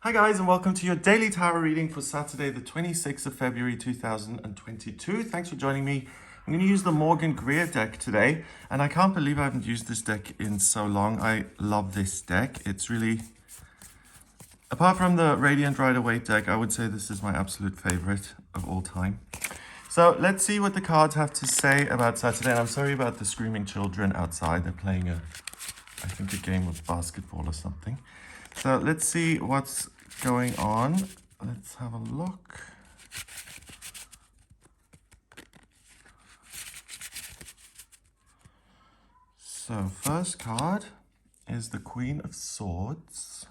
Hi guys, and welcome to your daily tarot reading for Saturday the 26th of February 2022. Thanks for joining me. I'm going to use the Morgan Greer deck today, and I can't believe I haven't used this deck in so long. I love this deck. It's really, apart from the Radiant Rider-Waite deck, I would say this is my absolute favorite of all time. So let's see what the cards have to say about Saturday. And I'm sorry about the screaming children outside. They're playing I think a game of basketball or something. So let's see what's going on. Let's have a look. So first card is the Queen of Swords,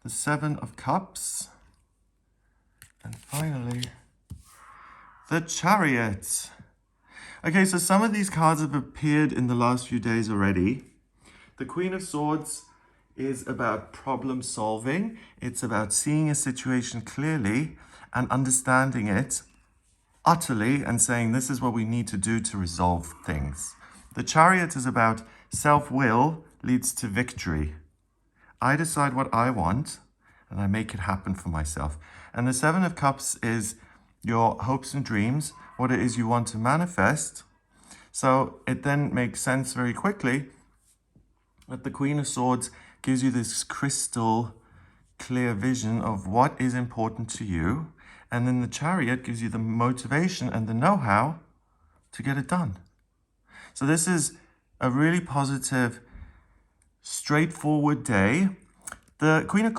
the Seven of Cups, and finally the Chariot. Okay, so some of these cards have appeared in the last few days already. The Queen of Swords is about problem solving. It's about seeing a situation clearly and understanding it utterly and saying this is what we need to do to resolve things. The Chariot is about self-will leads to victory. I decide what I want and I make it happen for myself. And the Seven of Cups is your hopes and dreams, what it is you want to manifest. So it then makes sense very quickly that the Queen of Swords gives you this crystal clear vision of what is important to you. And then the Chariot gives you the motivation and the know-how to get it done. So this is a really positive, straightforward day. The Queen of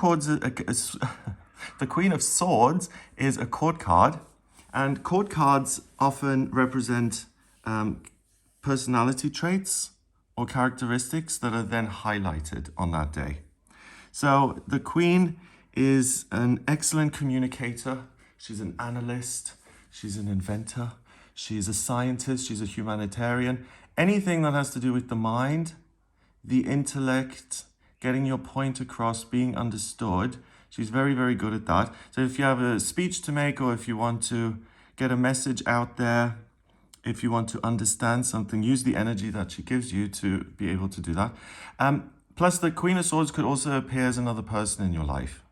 the Queen of Swords is a court card. And court cards often represent personality traits or characteristics that are then highlighted on that day. So the Queen is an excellent communicator. She's an analyst. She's an inventor. She's a scientist. She's a humanitarian. Anything that has to do with the mind, the intellect, getting your point across, being understood. She's very, very good at that. So if you have a speech to make or if you want to get a message out there, if you want to understand something, use the energy that she gives you to be able to do that. Plus, the Queen of Swords could also appear as another person in your life.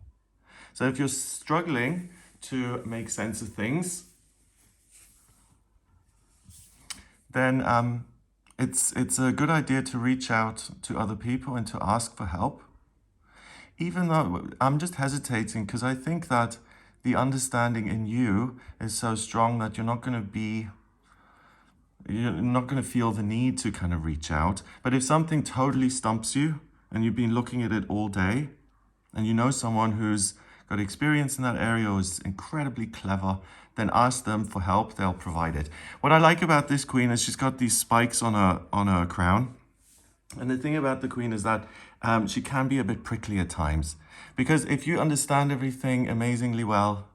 So if you're struggling to make sense of things, then it's a good idea to reach out to other people and to ask for help. Even though I'm just hesitating because I think that the understanding in you is so strong that you're not going to feel the need to kind of reach out. But if something totally stumps you and you've been looking at it all day and you know someone who's got experience in that area or is incredibly clever, then ask them for help. They'll provide it. What I like about this Queen is she's got these spikes on her crown. And the thing about the Queen is that she can be a bit prickly at times. Because if you understand everything amazingly well,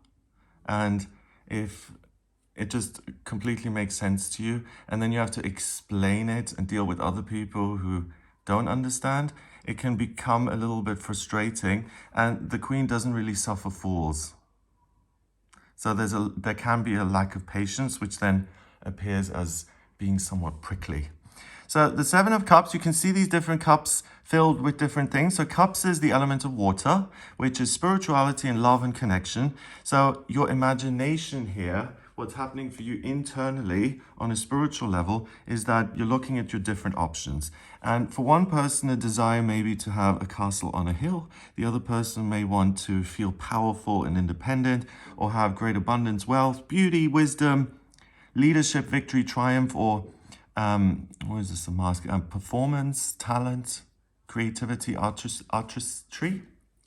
and if it just completely makes sense to you, and then you have to explain it and deal with other people who don't understand, it can become a little bit frustrating, and the Queen doesn't really suffer fools. So there can be a lack of patience, which then appears as being somewhat prickly. So the Seven of Cups, you can see these different cups filled with different things. So cups is the element of water, which is spirituality and love and connection. So your imagination here, what's happening for you internally on a spiritual level is that you're looking at your different options. And for one person, a desire may be to have a castle on a hill. The other person may want to feel powerful and independent or have great abundance, wealth, beauty, wisdom, leadership, victory, triumph, or what is this, a mask? Performance, talent, creativity, artistry.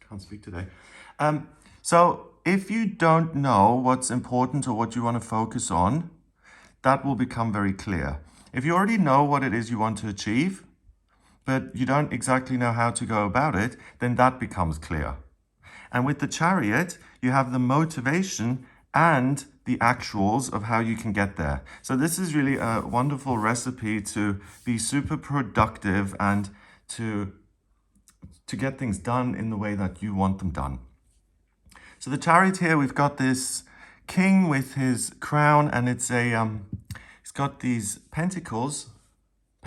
Can't speak today. So if you don't know what's important or what you want to focus on, that will become very clear. If you already know what it is you want to achieve, but you don't exactly know how to go about it, then that becomes clear. And with the Chariot, you have the motivation and the actuals of how you can get there. So this is really a wonderful recipe to be super productive and to get things done in the way that you want them done. So the Chariot here, we've got this king with his crown, and it's he's got these pentacles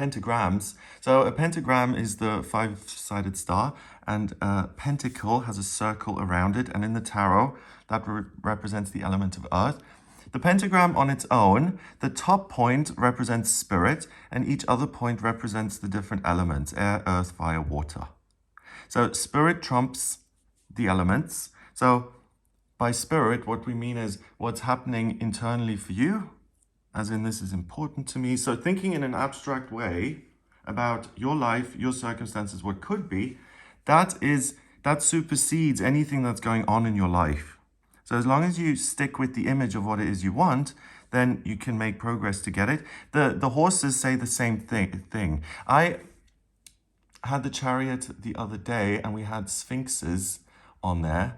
pentagrams. So a pentagram is the five-sided star, and a pentacle has a circle around it. And in the tarot, that represents the element of earth. The pentagram on its own, the top point represents spirit, and each other point represents the different elements: air, earth, fire, water. So spirit trumps the elements. So by spirit, what we mean is what's happening internally for you, as in this is important to me. So thinking in an abstract way about your life, your circumstances, what could be, that supersedes anything that's going on in your life. So as long as you stick with the image of what it is you want, then you can make progress to get it. The horses say the same thing. I had the chariot the other day and we had sphinxes on there.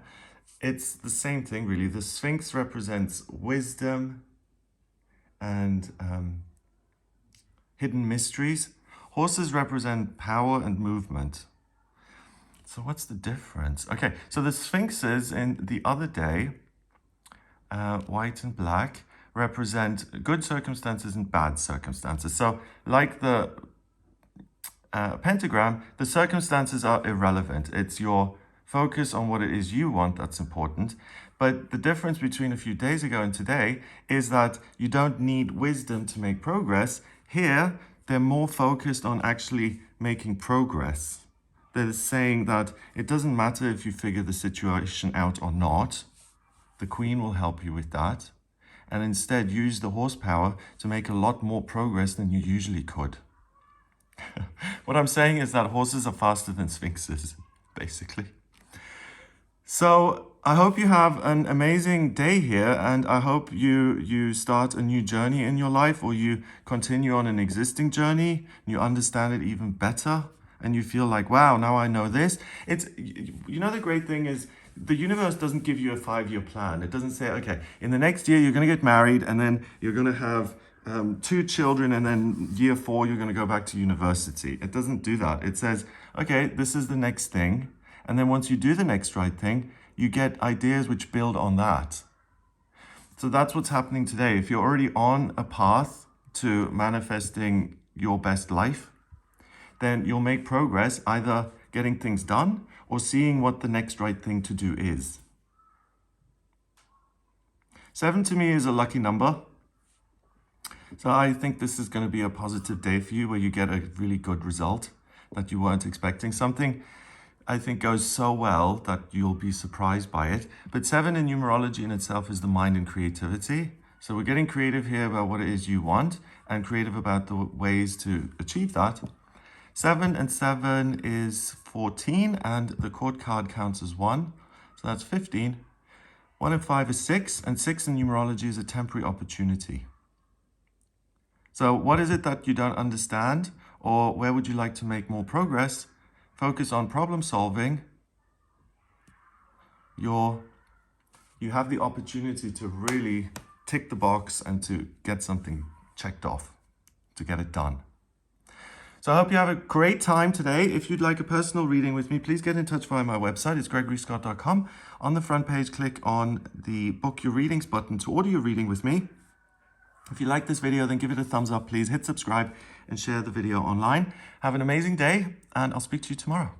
It's the same thing, really. The sphinx represents wisdom and hidden mysteries. Horses represent power and movement. So what's the difference? Okay, so the sphinxes in the other day, white and black, represent good circumstances and bad circumstances. So like the pentagram, the circumstances are irrelevant. It's your focus on what it is you want that's important. But the difference between a few days ago and today is that you don't need wisdom to make progress. Here, they're more focused on actually making progress. They're saying that it doesn't matter if you figure the situation out or not. The Queen will help you with that. And instead, use the horsepower to make a lot more progress than you usually could. What I'm saying is that horses are faster than sphinxes, basically. So I hope you have an amazing day here, and I hope you start a new journey in your life, or you continue on an existing journey, and you understand it even better, and you feel like, wow, now I know this. It's, you know, the great thing is the universe doesn't give you a 5-year plan. It doesn't say, okay, in the next year, you're going to get married, and then you're going to have 2 children, and then year 4, you're going to go back to university. It doesn't do that. It says, okay, this is the next thing. And then once you do the next right thing, you get ideas which build on that. So that's what's happening today. If you're already on a path to manifesting your best life, then you'll make progress either getting things done or seeing what the next right thing to do is. 7 to me is a lucky number. So I think this is going to be a positive day for you, where you get a really good result that you weren't expecting. Something I think goes so well that you'll be surprised by it. But 7 in numerology in itself is the mind and creativity. So we're getting creative here about what it is you want, and creative about the ways to achieve that. 7 and 7 is 14, and the court card counts as 1. So that's 15. 1 and 5 is 6, and 6 in numerology is a temporary opportunity. So what is it that you don't understand, or where would you like to make more progress? Focus on problem solving. You have the opportunity to really tick the box and to get something checked off, to get it done. So I hope you have a great time today. If you'd like a personal reading with me, please get in touch via my website. It's gregoryscott.com. On the front page, click on the Book Your Readings button to order your reading with me. If you like this video, then give it a thumbs up, please. Hit subscribe and share the video online. Have an amazing day, and I'll speak to you tomorrow.